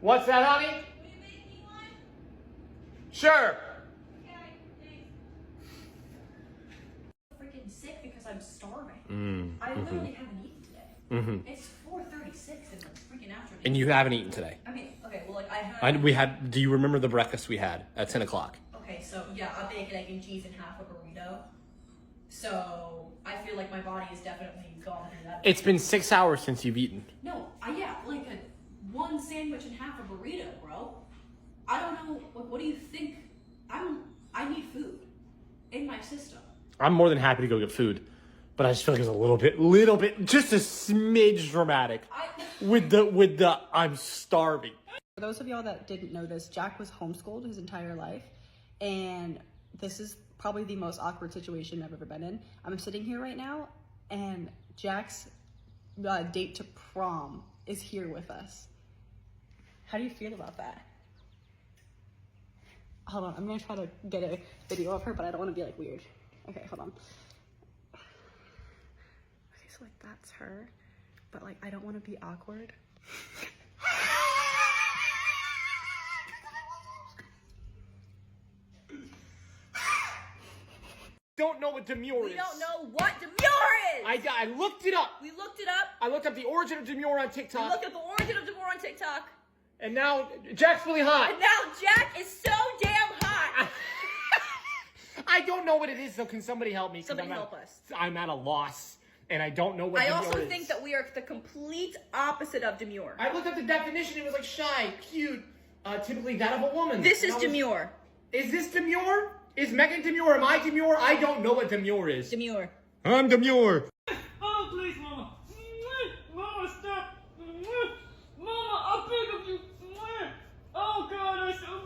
What's that, honey? Will you make me one? Sure. Okay, thanks. Freaking sick because I'm starving. I literally haven't eaten today. It's 4:36 in the freaking afternoon. And you haven't eaten today. I mean, okay, well, like I had. Do you remember the breakfast we had at 10 o'clock? Okay, so yeah, a bacon, egg, and cheese, and half a burrito. So I feel like my body is definitely gone through that. It's been 6 hours since you've eaten. No, yeah, like one sandwich and half a burrito, bro. I don't know. What do you think? I need food in my system. I'm more than happy to go get food, but I just feel like it's a little bit, just a smidge dramatic with the I'm starving. For those of y'all that didn't know this, Jack was homeschooled his entire life, and this is probably the most awkward situation I've ever been in. I'm sitting here right now, and Jack's date to prom is here with us. How do you feel about that? Hold on, I'm gonna try to get a video of her, but I don't want to be like weird. Okay, hold on. Okay, so like that's her, but like I don't want to be awkward. Don't know what demure is. We don't know what demure is. I looked it up. We looked it up. I looked up the origin of demure on TikTok. We looked up the origin of demure on TikTok. And now Jack's really hot. And now Jack is so damn hot. I don't know what it is, though. Can somebody help me? Somebody help us. I'm at a loss, and I don't know what demure is. I also think that we are the complete opposite of demure. I looked up the definition. It was like shy, cute, typically that of a woman. This is demure. Is this demure? Is Meghan demure? Am I demure? I don't know what demure is. Demure. I'm demure. Oh, please, Mama. Mama, stop. Mama, I'll beg of you. Oh, God, I so...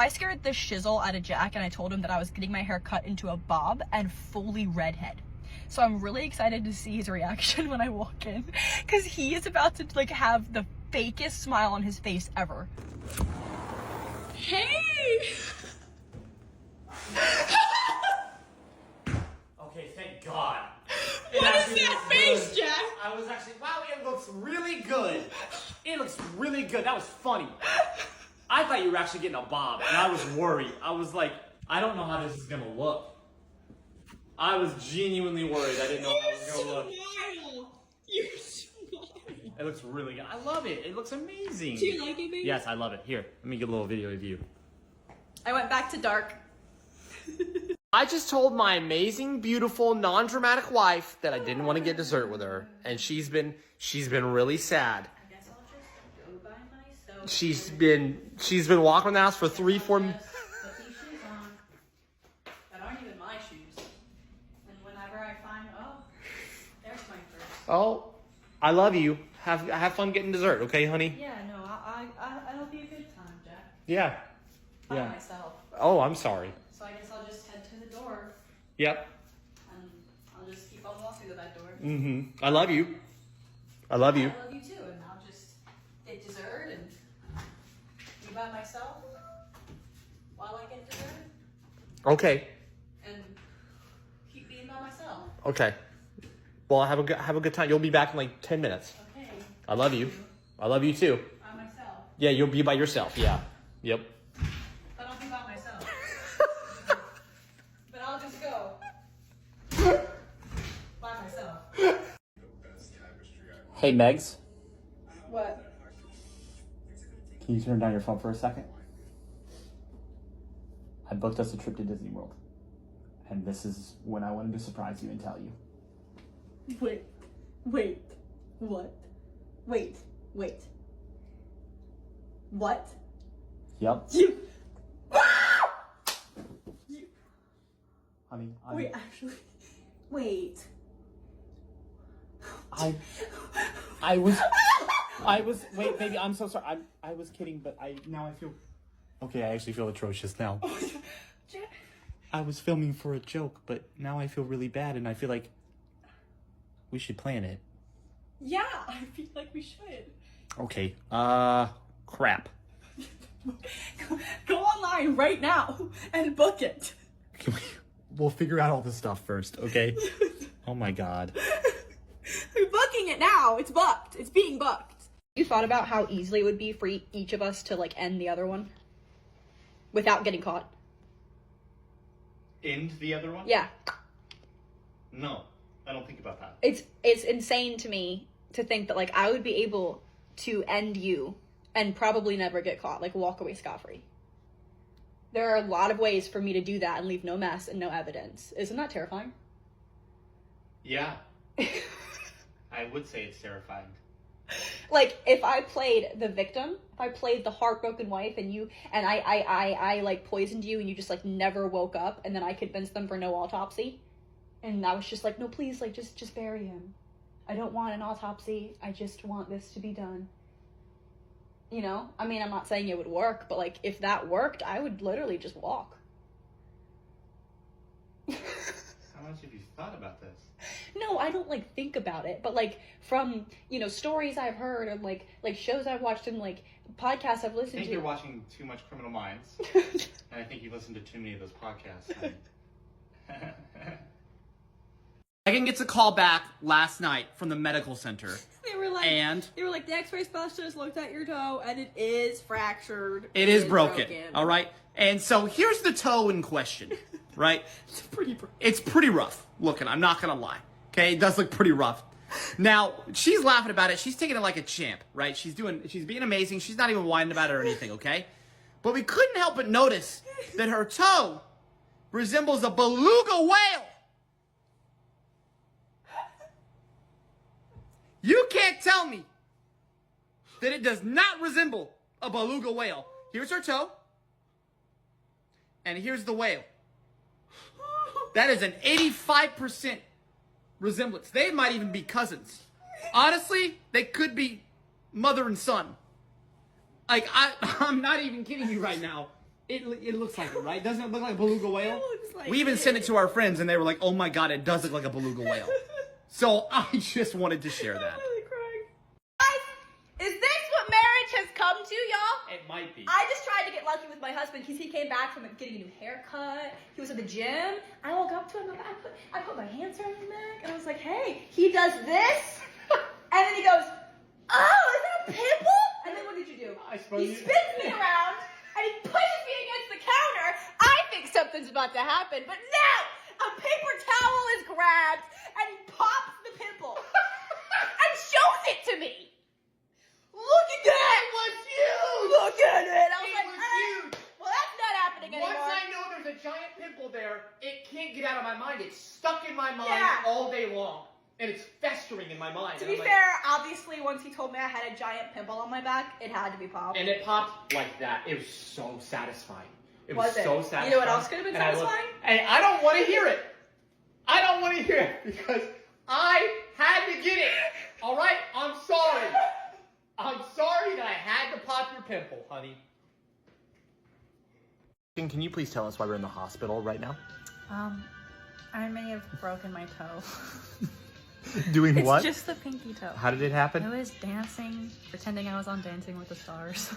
I scared the shizzle out of Jack, and I told him that I was getting my hair cut into a bob and fully redhead. So I'm really excited to see his reaction when I walk in, because he is about to like have the fakest smile on his face ever. Hey! Okay, thank God. What is that face, Jack? I was actually, wow, it looks really good. It looks really good. That was funny. I thought you were actually getting a bob, and I was worried. I was like, I don't know how this is gonna look. I was genuinely worried. I didn't know how it was gonna look. You're smile. It looks really good. I love it. It looks amazing. Do you like it, baby? Yes, I love it. Here, let me get a little video of you. I went back to dark. I just told my amazing, beautiful, non-dramatic wife that I didn't want to get dessert with her, and she's been really sad. I guess I'll just go by myself. She's been walking around the house for 3-4 minutes. Put these shoes on. That aren't even my shoes. And whenever I find, oh, there's my purse. Oh, I love you. Have fun getting dessert, okay, honey? Yeah, no, it'll be a good time, Jack. Yeah. By Yeah. myself. Oh, I'm sorry. So I guess I'll just head to the door, Yep. and I'll just keep on walking to that door. I love you. I love you. I love you too, and I'll just get dessert and be by myself while I get dessert Okay. and keep being by myself. Okay. Well, have a good time. You'll be back in like 10 minutes. Okay. I love you. I love you too. By myself. Yeah, you'll be by yourself. Yeah. Yep. But I'll be by myself. But I'll just go. By myself. Hey, Megs. What? Can you turn down your phone for a second? I booked us a trip to Disney World. And this is when I wanted to surprise you and tell you. Wait. What? Wait. What? Yep. You. Honey, Wait, actually. Wait. I was, wait, baby, I'm so sorry. I was kidding, but now I feel, okay, I actually feel atrocious now. I was filming for a joke, but now I feel really bad, and I feel like we should plan it. Yeah, I feel like we should. Okay, crap. Go online right now and book it. We'll figure out all this stuff first, okay? Oh my God. We're booking it now. It's booked. It's being booked. You thought about how easily it would be for each of us to, like, end the other one? Without getting caught? End the other one? Yeah. No, I don't think about that. It's insane to me to think that, like, I would be able to end you and probably never get caught, like, walk away scot-free. There are a lot of ways for me to do that and leave no mess and no evidence. Isn't that terrifying? Yeah. I would say it's terrifying. Like, if I played the victim, if I played the heartbroken wife and I like poisoned you and you just like never woke up, and then I convinced them for no autopsy, and I was just like, no, please, like just bury him. I don't want an autopsy. I just want this to be done. You know? I mean, I'm not saying it would work, but like if that worked, I would literally just walk. How much have you thought about this? No, I don't like think about it, but like from, you know, stories I've heard and like shows I've watched and like podcasts I've listened to. I think you're watching too much Criminal Minds, and I think you listen to too many of those podcasts. Megan gets a call back last night from the medical center. They were like, the X-ray specialist looked at your toe and it is fractured. It is broken. All right. And so here's the toe in question, right? It's pretty rough looking. I'm not gonna lie. Okay, it does look pretty rough. Now she's laughing about it. She's taking it like a champ, right? She's being amazing. She's not even whining about it or anything. Okay, but we couldn't help but notice that her toe resembles a beluga whale. You can't tell me that it does not resemble a beluga whale. Here's her toe. And here's the whale. That is an 85% resemblance. They might even be cousins. Honestly, they could be mother and son. Like, I'm not even kidding you right now. It looks like it, right? Doesn't it look like a beluga whale? We even sent it to our friends, and they were like, oh my god, it does look like a beluga whale. So I just wanted to share that. Is this what marriage has come to, y'all? It might be. I just tried to get lucky with my husband because he came back from getting a new haircut. He was at the gym. I walk up to him, I put my hands around his neck, and I was like, hey, he does this. And then he goes, oh, is that a pimple? And then what did you do? He spins me around, and he pushes me against the counter. I think something's about to happen, but no! A paper towel is grabbed, and he pops the pimple and shows it to me. Look at that! It was huge! Look at it! I was like, huge! Well, that's not happening anymore. Once I know there's a giant pimple there, it can't get out of my mind. It's stuck in my mind all day long. And it's festering in my mind. To be fair, obviously, once he told me I had a giant pimple on my back, it had to be popped. And it popped like that. It was so satisfying. It was so satisfying. You know what else could have been satisfying? I don't want to hear it. I don't want to hear it because I had to get it. All right? I'm sorry. I'm sorry that I had to pop your pimple, honey. Can you please tell us why we're in the hospital right now? I may have broken my toe. Doing It's what? just the pinky toe. How did it happen? I was dancing, pretending I was on Dancing with the Stars.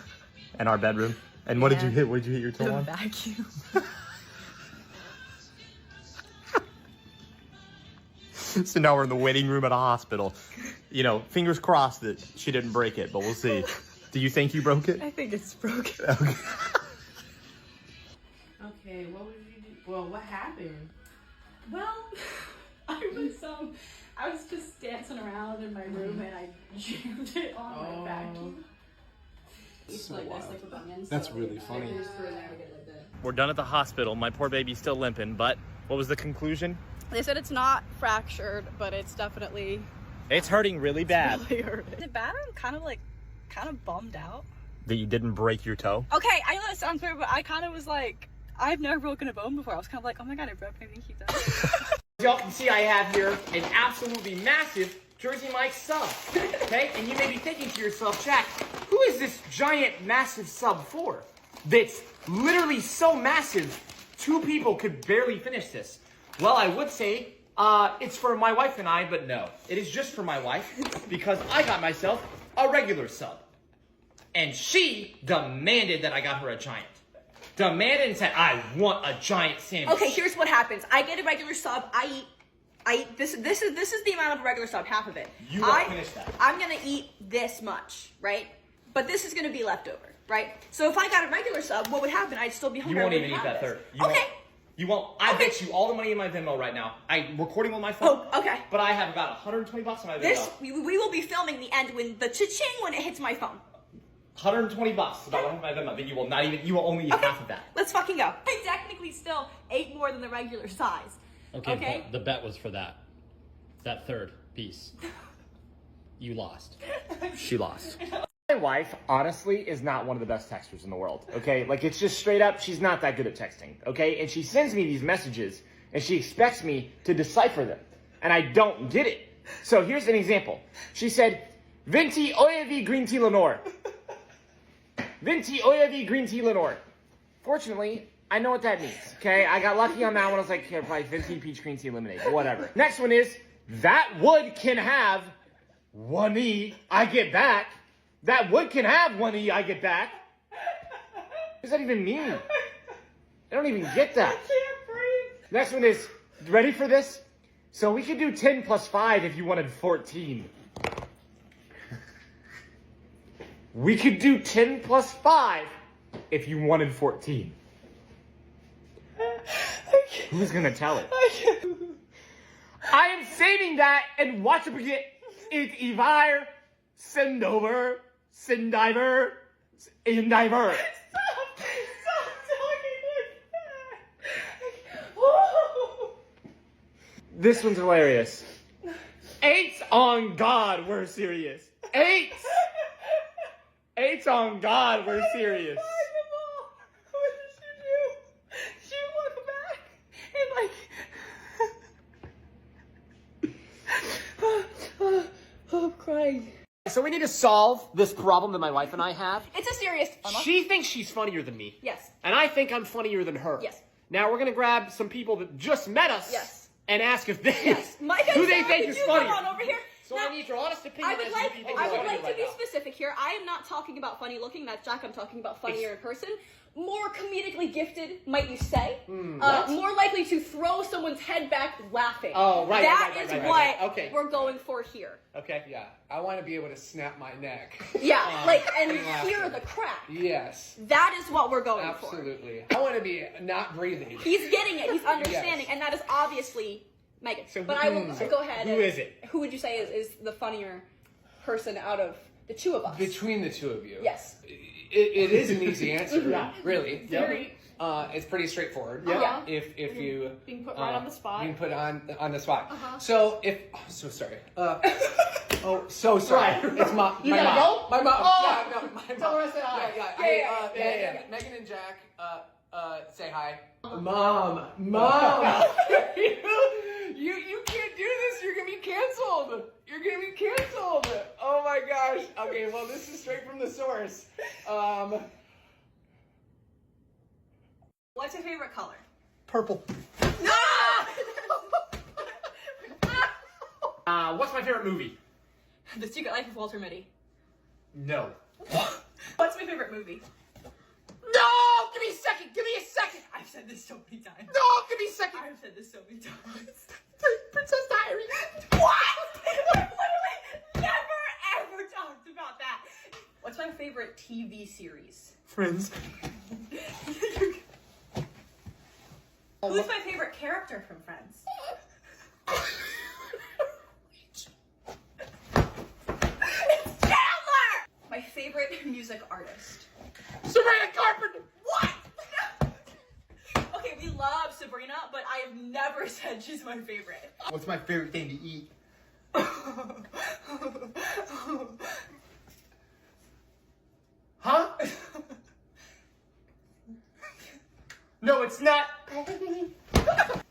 In our bedroom. And what did you Yeah. hit? What did you hit your toe The on? vacuum. So now we're in the waiting room at a hospital. You know, fingers crossed that she didn't break it, but we'll see. Do you think you broke it? I think it's broken. Okay. Okay, what would you do? Well, what happened? Well, I was just dancing around in my room and I jammed it on my vacuum. It's like this, like with onions. That's really funny. I just threw it there to get it there. We're done at the hospital. My poor baby's still limping, but what was the conclusion? They said it's not fractured, but it's definitely It's hurting really bad. really hurt. Is it bad? I'm kind of bummed out. That you didn't break your toe? Okay, I know that sounds weird, but I kind of was like, I've never broken a bone before. I was kind of like, oh my god, I broke my pinky toe. As y'all can see, I have here an absolutely massive Jersey Mike sub. Okay? And you may be thinking to yourself, Jack, who is this giant, massive sub for? That's literally so massive, two people could barely finish this. Well, I would say it's for my wife and I, but no. It is just for my wife because I got myself a regular sub. And she demanded that I got her a giant. Demanded and said, I want a giant sandwich. Okay, here's what happens. I get a regular sub. I This is the amount of a regular sub, half of it. You won't finish that. I'm gonna eat this much, right? But this is gonna be left over, right? So if I got a regular sub, what would happen? I'd still be hungry. You won't I even eat wouldn't that have third. this. Okay. You won't. I bet you all the money in my Venmo right now. I'm recording on my phone. Oh, okay. But I have about $120 in my Venmo. This we will be filming the end when the cha-ching when it hits my phone. $120 about what I have in my Venmo. Then you will only eat half of that. Let's fucking go. I technically still ate more than the regular size. Okay, but the bet was for that third piece. You lost. She lost. My wife, honestly, is not one of the best texters in the world, okay? Like, it's just straight up, she's not that good at texting, okay? And she sends me these messages, and she expects me to decipher them, and I don't get it. So here's an example. She said, Venti oyevi green tea Lenore. Venti oyevi green tea Lenore. Fortunately, I know what that means, okay? I got lucky on that one. I was like, yeah, probably Venti peach green tea lemonade, whatever. Next one is, that wood can have 1 E I get back. That wood can have 1 E I get back. What does that even mean? I don't even get that. I can't breathe. Next one is, ready for this? So we could do 10 plus 5 if you wanted 14. We could do 10 plus 5 if you wanted 14. Who's gonna tell it? I am saving that and watch it get it Ivar, send over, send diver, in diver. Stop talking like that. Whoa. This one's hilarious. 8's on God, we're serious. 8's. 8's on God, we're serious. What did she do? She looked back and like, I'm crying. So we need to solve this problem that my wife and I have. It's a serious. She thinks she's funnier than me. Yes. And I think I'm funnier than her. Yes. Now we're gonna grab some people that just met us. Yes. And ask if they Micah, who they Sarah, think could is you funnier. come on over here? So Now, I need your honest opinion. I would as like you think I is would funnier like to right be now. specific here. I am not talking about funny looking. That's Jack. I'm talking about funnier in person. More comedically gifted, might you say? More likely to throw someone's head back laughing. Oh, right, That right, is right, right, what right. Okay. we're going for here. Okay. Yeah, I want to be able to snap my neck. Yeah, and laughter. hear the crack. Yes, That is what we're going for. absolutely. I want to be not breathing. He's getting it. He's understanding, Yes. and that is obviously Megan. So but I will go ahead. who and- is it? Who would you say is the funnier person out of the two of us? Between the two of you. Yes. It is an easy answer. Yeah. Really. Very. It's pretty straightforward. Yeah. If you Being put right on the spot. being put on the spot. So if so sorry. So sorry. It's my You my gotta mom. go? My mom. Oh. Yeah, no, my Tell mom. her I said hi. Yeah. Megan and Jack. Say hi. Mom. You can't do this. You're gonna be canceled. You're gonna be canceled. Oh my gosh. Okay. Well, this is straight from the source. What's your favorite color? Purple. No! What's my favorite movie? The Secret Life of Walter Mitty. No. What's my favorite movie? No! Give me a second! Give me a second! I've said this so many times. No! Give me a second! I've said this so many times. Princess Diaries. What? I've literally never ever talked about that. What's my favorite TV series? Friends. Who's my favorite character from Friends? It's Chandler! My favorite music artist. Sabrina Carpenter. What? Okay, we love Sabrina, but I have never said she's my favorite. What's my favorite thing to eat? Huh? No, it's not.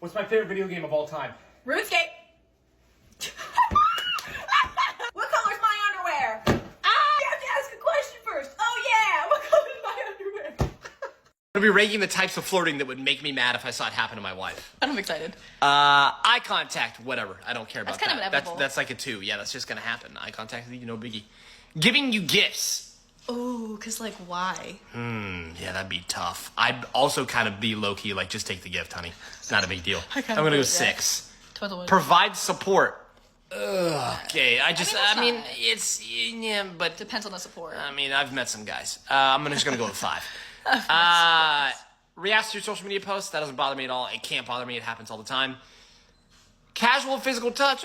What's my favorite video game of all time? RuneScape. What color's my underwear? You have to ask a question first. Oh yeah, what color's my underwear? I'll be ranking the types of flirting that would make me mad if I saw it happen to my wife. I'm excited. Eye contact, whatever. I don't care about That's kind that. of inevitable. That's like a 2. Yeah, that's just gonna happen. Eye contact, no biggie. Giving you gifts. Ooh, cause like why? Yeah, that'd be tough. I'd also kind of be low-key, like, just take the gift, honey. It's not a big deal. I'm kinda gonna go believe that. 6. Depends on what. Provide support. Ugh. Okay, I mean, fine. it's, yeah, but, Depends on the support. I mean, I've met some guys. I'm just gonna go with 5. Reacts to your social media posts, that doesn't bother me at all. It can't bother me, it happens all the time. Casual physical touch,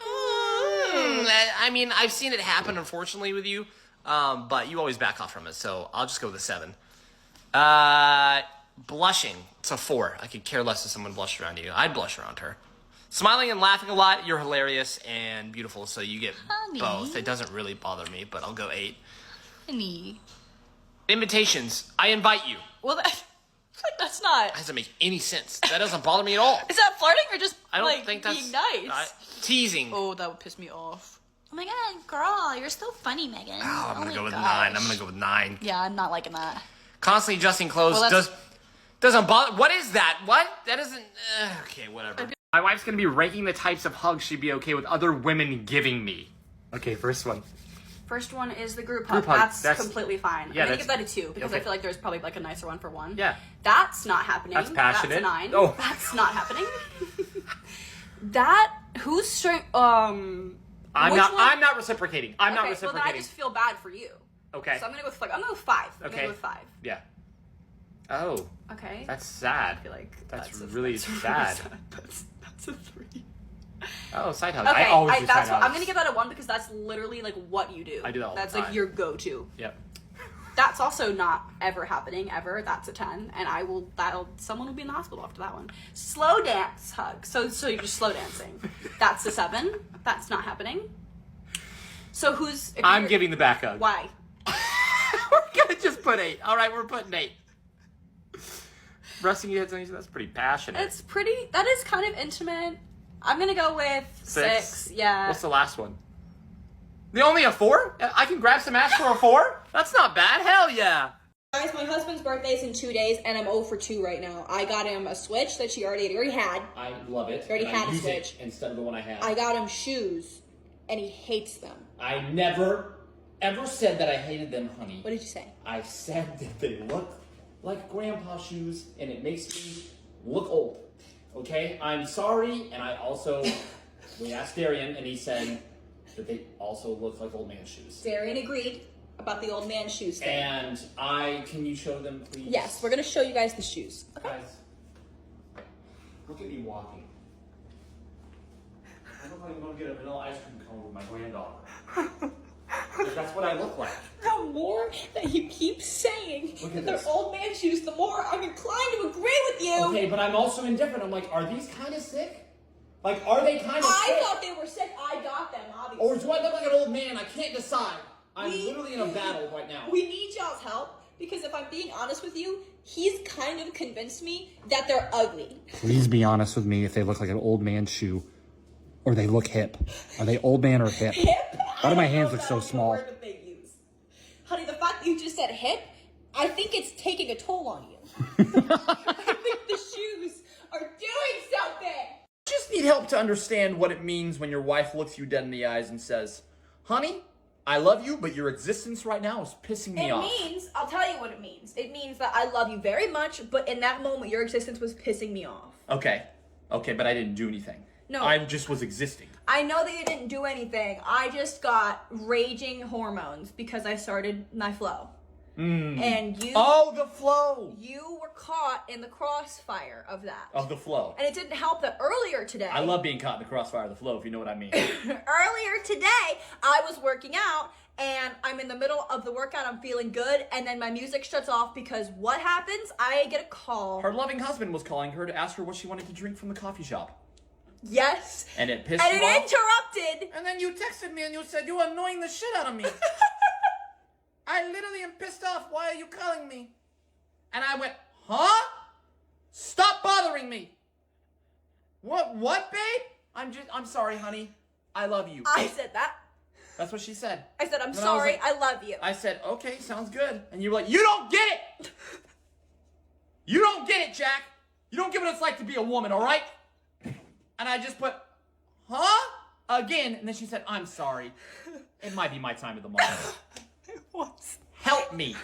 I mean, I've seen it happen, unfortunately, with you, but you always back off from it, so I'll just go with a 7. Blushing, it's a 4. I could care less if someone blushed around you. I'd blush around her. Smiling and laughing a lot, you're hilarious and beautiful, so you get both. It doesn't really bother me, but I'll go 8. Honey. Invitations, I invite you. Well, that's not. That doesn't make any sense. That doesn't bother me at all. Is that flirting or just I don't like think that's being nice? Teasing. Oh, that would piss me off. Oh my god, girl, you're so funny, Megan. Oh, I'm gonna go with gosh. 9. I'm gonna go with 9. Yeah, I'm not liking that. Constantly adjusting clothes Well, doesn't bother. What is that? What? That doesn't. Okay, whatever. My wife's gonna be ranking the types of hugs she'd be okay with other women giving me. Okay, first one. First one is the group hug. Group hug, That's completely fine. yeah, I'm gonna that's- give that a 2 because I okay. feel like there's probably like a nicer one for 1. Yeah. That's not happening. That's passionate. That's a 9. Oh. That's not happening. That who's straight? I'm not reciprocating. I'm not Well, then I reciprocating. just feel bad for you. Okay. So I'm gonna go with like I'm gonna go with 5. I'm Okay. gonna go with 5. Yeah. Oh, Okay. that's sad. I feel like That's a- really that's really sad. That's a 3. Oh, side hug. Okay, I always do that's side what, I'm hugs. gonna give that a 1 because that's literally like what you do. I do that all the That's time. like your go-to. Yep. That's also not ever happening ever. That's a 10, and someone will be in the hospital after that one. Slow dance hug. So you're just slow dancing. That's a 7. That's not happening. So I'm giving the back hug. Why? We're gonna just put 8. All right, we're putting 8. Resting your heads on each other, that's pretty passionate. It's pretty. That is kind of intimate. I'm gonna go with 6. Yeah. What's the last one? The only a 4? I can grab some ass for a 4? That's not bad. Hell yeah. Guys, my husband's birthday is in 2 days, and I'm 0 for 2 right now. I got him a Switch that he already had. I love it. Already and I had a use Switch. it instead of the one I have. I got him shoes, and he hates them. I never, ever said that I hated them, honey. What did you say? I said that they look like grandpa shoes, and it makes me look old. Okay? I'm sorry, and I also, we asked Darian, and he said that they also look like old man shoes. Darian agreed about the old man shoes thing. And can you show them, please? Yes, we're gonna show you guys the shoes. Guys, look at me walking. I look like I'm gonna get a vanilla ice cream cone with my granddaughter. That's what I look like. The more that you keep saying Look that at they're this. old man shoes, the more I'm inclined to agree with you. Okay, but I'm also indifferent. I'm like, are these kind of sick? Like, are they kind of sick? I thought they were sick. I got them, obviously. Or do I look like an old man? I can't decide. I'm literally in a battle right now. We need y'all's help because if I'm being honest with you, he's kind of convinced me that they're ugly. Please be honest with me if they look like an old man shoe or they look hip. Are they old man or hip? Hip? Why do my hands I look don't so know the small? word that they use. Honey, the fact that you just said hip, I think it's taking a toll on you. I think the shoes are doing something. Just need help to understand what it means when your wife looks you dead in the eyes and says, honey, I love you, but your existence right now is pissing me off. It means, I'll tell you what it means. It means that I love you very much, but in that moment, your existence was pissing me off. Okay, but I didn't do anything. No. I just was existing. I know that you didn't do anything. I just got raging hormones because I started my flow. And you... Oh, the flow! You were caught in the crossfire of that. Of the flow. And it didn't help that earlier today... I love being caught in the crossfire of the flow, if you know what I mean. Earlier today, I was working out, and I'm in the middle of the workout, I'm feeling good, and then my music shuts off because what happens? I get a call. Her loving husband was calling her to ask her what she wanted to drink from the coffee shop. Yes. And it pissed And you it off? interrupted. And then you texted me and you said, you're annoying the shit out of me. I literally am pissed off. Why are you calling me? And I went, huh? Stop bothering me. What, babe? I'm sorry, honey. I love you. I said that. That's what she said. I said, I'm And I was sorry, like- I love you. I said, okay, sounds good. And you were like, you don't get it. You don't get it, Jack. You don't get what it's like to be a woman, all right? And I just put, huh? Again. And then she said, I'm sorry. It might be my time of the month. It was. Help me.